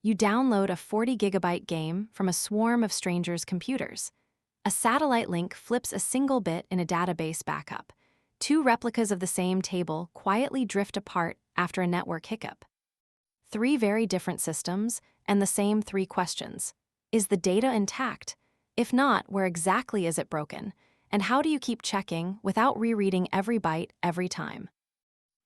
You download a 40 GB game from a swarm of strangers' computers. A satellite link flips a single bit in a database backup. Two replicas of the same table quietly drift apart after a network hiccup. Three very different systems, and the same three questions. Is the data intact? If not, where exactly is it broken? And how do you keep checking without rereading every byte every time?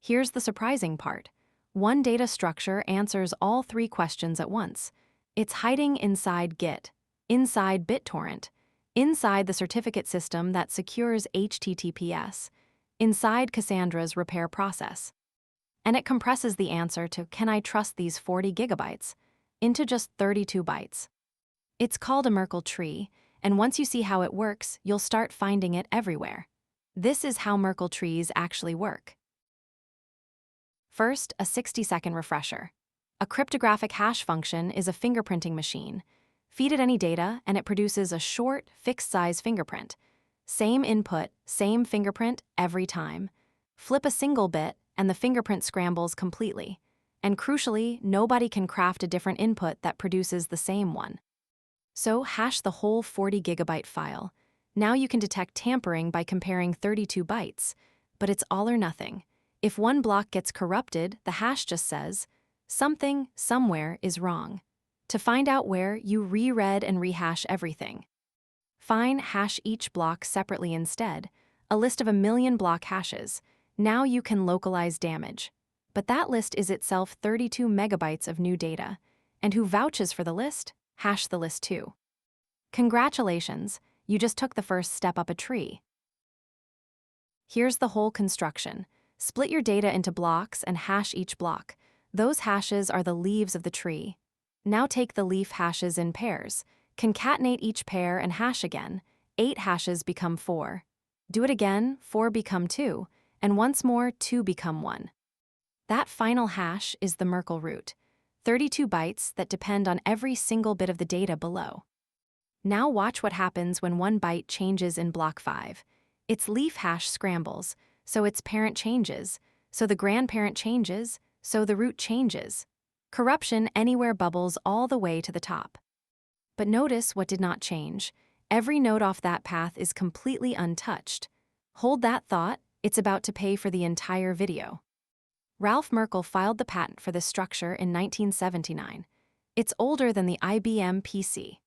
Here's the surprising part. One data structure answers all three questions at once. It's hiding inside Git, inside BitTorrent, inside the certificate system that secures HTTPS, inside Cassandra's repair process. And it compresses the answer to "Can I trust these 40 gigabytes?" into just 32 bytes. It's called a Merkle tree, and once you see how it works, you'll start finding it everywhere. This is how Merkle trees actually work. First, a 60-second refresher. A cryptographic hash function is a fingerprinting machine. Feed it any data, and it produces a short, fixed-size fingerprint. Same input, same fingerprint every time. Flip a single bit, and the fingerprint scrambles completely. And crucially, nobody can craft a different input that produces the same one. So hash the whole 40 GB file. Now you can detect tampering by comparing 32 bytes. But it's all or nothing. If one block gets corrupted, the hash just says, "Something, somewhere is wrong." To find out where, you reread and rehash everything. Fine, hash each block separately instead. A list of 1,000,000 block hashes. Now you can localize damage. But that list is itself 32 megabytes of new data. And who vouches for the list? Hash the list too. Congratulations, you just took the first step up a tree. Here's the whole construction. Split your data into blocks and hash each block. Those hashes are the leaves of the tree. Now take the leaf hashes in pairs. Concatenate each pair and hash again. 8 hashes become 4. Do it again, 4 become 2, and once more 2 become 1. That final hash is the Merkle root, 32 bytes that depend on every single bit of the data below. Now watch what happens when one byte changes in block 5. Its leaf hash scrambles, so its parent changes, so the grandparent changes, so the root changes. Corruption anywhere bubbles all the way to the top. But notice what did not change. Every node off that path is completely untouched. Hold that thought, it's about to pay for the entire video. Ralph Merkle filed the patent for this structure in 1979. It's older than the IBM PC.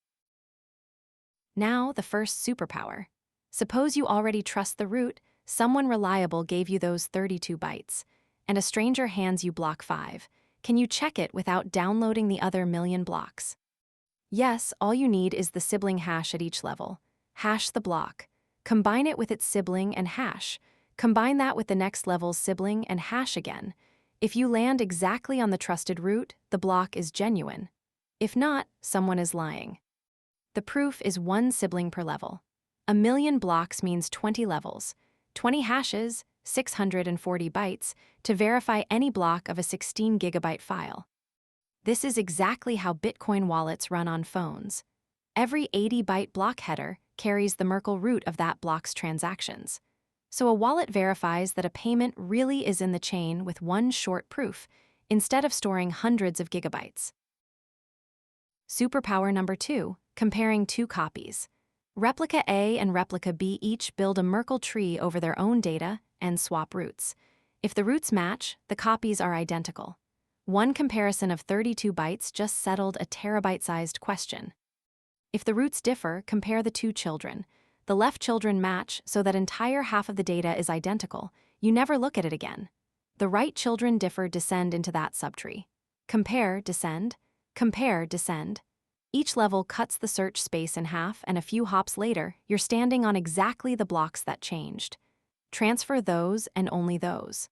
Now, the first superpower. Suppose you already trust the root, someone reliable gave you those 32 bytes, and a stranger hands you block 5. Can you check it without downloading the other 1,000,000 blocks? Yes, all you need is the sibling hash at each level. Hash the block. Combine it with its sibling and hash. Combine that with the next level's sibling and hash again. If you land exactly on the trusted root, the block is genuine. If not, someone is lying. The proof is 1 sibling per level. 1,000,000 blocks means 20 levels, 20 hashes, 640 bytes, to verify any block of a 16 gigabyte file. This is exactly how Bitcoin wallets run on phones. Every 80-byte block header carries the Merkle root of that block's transactions. So a wallet verifies that a payment really is in the chain with one short proof, instead of storing hundreds of gigabytes. Superpower number 2, comparing 2 copies. Replica A and Replica B each build a Merkle tree over their own data and swap roots. If the roots match, the copies are identical. One comparison of 32 bytes just settled a terabyte-sized question. If the roots differ, compare the 2 children. The left children match so that entire half of the data is identical. You never look at it again. The right children differ, descend into that subtree. Compare, descend. Compare, descend. Each level cuts the search space in half, and a few hops later, you're standing on exactly the blocks that changed. Transfer those and only those.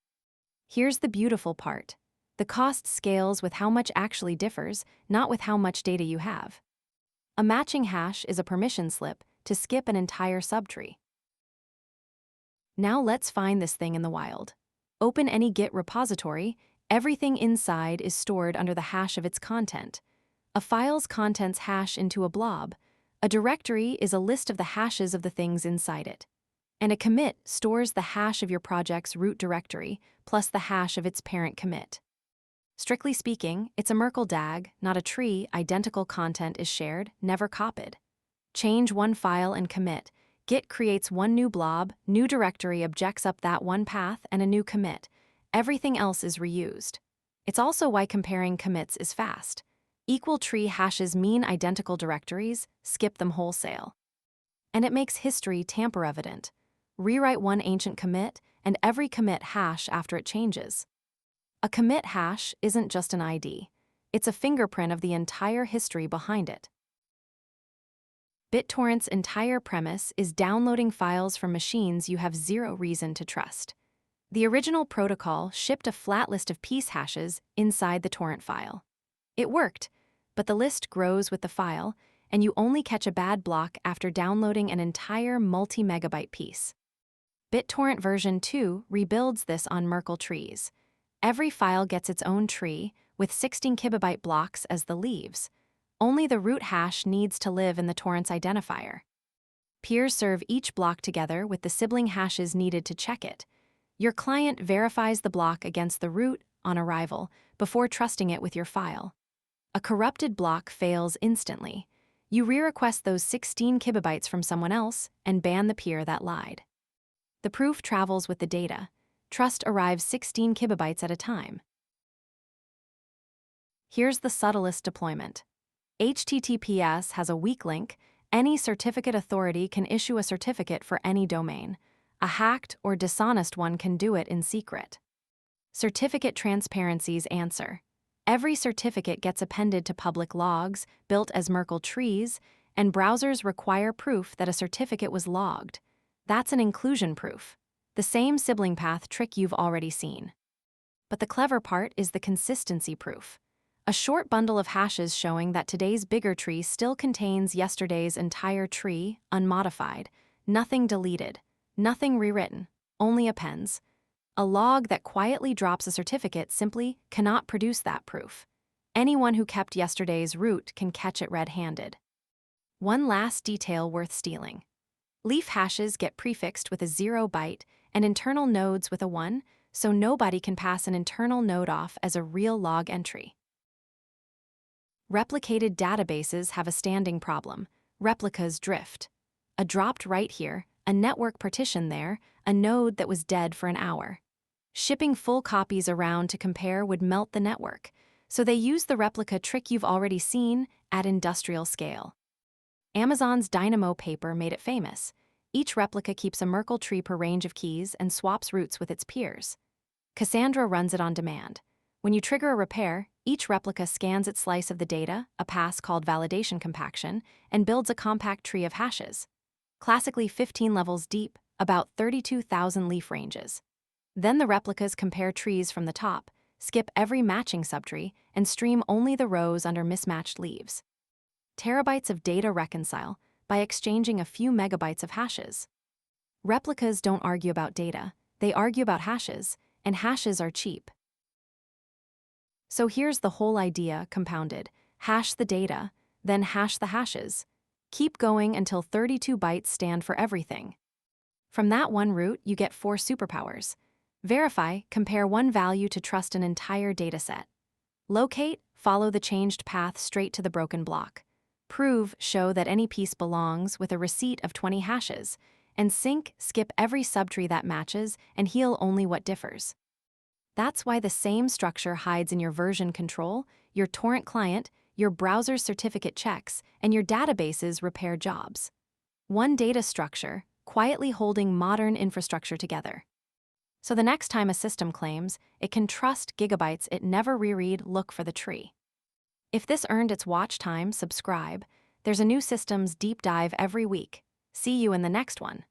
Here's the beautiful part. The cost scales with how much actually differs, not with how much data you have. A matching hash is a permission slip to skip an entire subtree. Now let's find this thing in the wild. Open any Git repository, everything inside is stored under the hash of its content. A file's contents hash into a blob. A directory is a list of the hashes of the things inside it. And a commit stores the hash of your project's root directory plus the hash of its parent commit. Strictly speaking, it's a Merkle DAG, not a tree. Identical content is shared, never copied. Change one file and commit. Git creates one new blob, new directory objects up that one path, and a new commit. Everything else is reused. It's also why comparing commits is fast. Equal tree hashes mean identical directories, skip them wholesale. And it makes history tamper-evident. Rewrite one ancient commit, and every commit hash after it changes. A commit hash isn't just an ID. It's a fingerprint of the entire history behind it. BitTorrent's entire premise is downloading files from machines you have zero reason to trust. The original protocol shipped a flat list of piece hashes inside the torrent file. It worked, but the list grows with the file, and you only catch a bad block after downloading an entire multi-megabyte piece. BitTorrent version 2 rebuilds this on Merkle trees. Every file gets its own tree, with 16 kilobyte blocks as the leaves. Only the root hash needs to live in the torrent's identifier. Peers serve each block together with the sibling hashes needed to check it. Your client verifies the block against the root on arrival before trusting it with your file. A corrupted block fails instantly. You re-request those 16 kilobytes from someone else and ban the peer that lied. The proof travels with the data. Trust arrives 16 kilobytes at a time. Here's the subtlest deployment. HTTPS has a weak link. Any certificate authority can issue a certificate for any domain. A hacked or dishonest one can do it in secret. Certificate transparency's answer. Every certificate gets appended to public logs, built as Merkle trees, and browsers require proof that a certificate was logged. That's an inclusion proof. The same sibling path trick you've already seen. But the clever part is the consistency proof. A short bundle of hashes showing that today's bigger tree still contains yesterday's entire tree, unmodified, nothing deleted, nothing rewritten, only appends. A log that quietly drops a certificate simply cannot produce that proof. Anyone who kept yesterday's root can catch it red-handed. One last detail worth stealing. Leaf hashes get prefixed with a 0 byte and internal nodes with a 1, so nobody can pass an internal node off as a real log entry. Replicated databases have a standing problem. Replicas drift. A dropped write here, a network partition there, a node that was dead for an hour. Shipping full copies around to compare would melt the network, so they use the replica trick you've already seen at industrial scale. Amazon's Dynamo paper made it famous. Each replica keeps a Merkle tree per range of keys and swaps roots with its peers. Cassandra runs it on demand. When you trigger a repair, each replica scans its slice of the data, a pass called validation compaction, and builds a compact tree of hashes. Classically 15 levels deep, about 32,000 leaf ranges. Then the replicas compare trees from the top, skip every matching subtree, and stream only the rows under mismatched leaves. Terabytes of data reconcile by exchanging a few megabytes of hashes. Replicas don't argue about data, they argue about hashes, and hashes are cheap. So here's the whole idea compounded. Hash the data, then hash the hashes. Keep going until 32 bytes stand for everything. From that one root, you get 4 superpowers. Verify, compare one value to trust an entire dataset. Locate, follow the changed path straight to the broken block. Prove, show that any piece belongs with a receipt of 20 hashes. And sync, skip every subtree that matches and heal only what differs. That's why the same structure hides in your version control, your torrent client, your browser's certificate checks, and your database's repair jobs. One data structure, quietly holding modern infrastructure together. So the next time a system claims it can trust Gigabytes it never reread, look for the tree. If this earned its watch time, subscribe. There's a new systems deep dive every week. See you in the next one.